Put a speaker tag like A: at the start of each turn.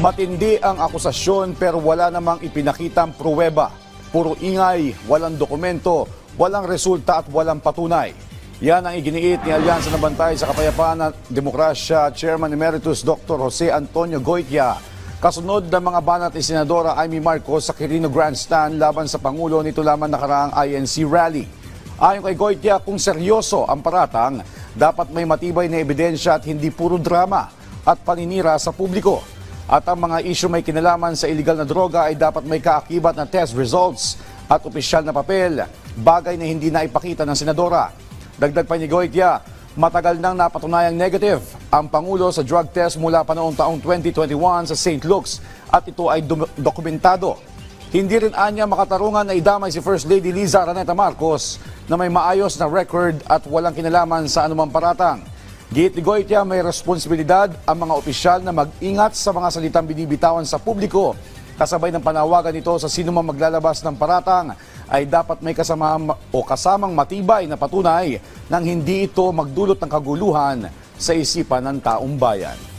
A: Matindi ang akusasyon pero wala namang ipinakitang pruweba. Puro ingay, walang dokumento, walang resulta at walang patunay. Yan ang iginiit ni Alyansa ng Bantay sa Kapayapaan at Demokrasya Chairman Emeritus Dr. Jose Antonio Goytia. Kasunod ng mga banat ni Senadora Amy Marcos sa Quirino Grandstand laban sa Pangulo nito lamang nakaraang INC rally. Ayon kay Goytia, kung seryoso ang paratang, dapat may matibay na ebidensya at hindi puro drama at paninira sa publiko. At ang mga isyu may kinalaman sa iligal na droga ay dapat may kaakibat na test results at opisyal na papel, bagay na hindi na ipakita ng senadora. Dagdag pa ni Goytia, matagal nang napatunayang negative ang Pangulo sa drug test mula pa noong taong 2021 sa St. Luke's at ito ay dokumentado. Hindi rin anya makatarungan na idamay si First Lady Liza Araneta Marcos na may maayos na record at walang kinalaman sa anumang paratang. Giit ni Goytia, may responsibilidad ang mga opisyal na mag-ingat sa mga salitang binibitawan sa publiko. Kasabay ng panawagan nito sa sinumang maglalabas ng paratang ay dapat may kasamang matibay na patunay nang hindi ito magdulot ng kaguluhan sa isipan ng taong bayan.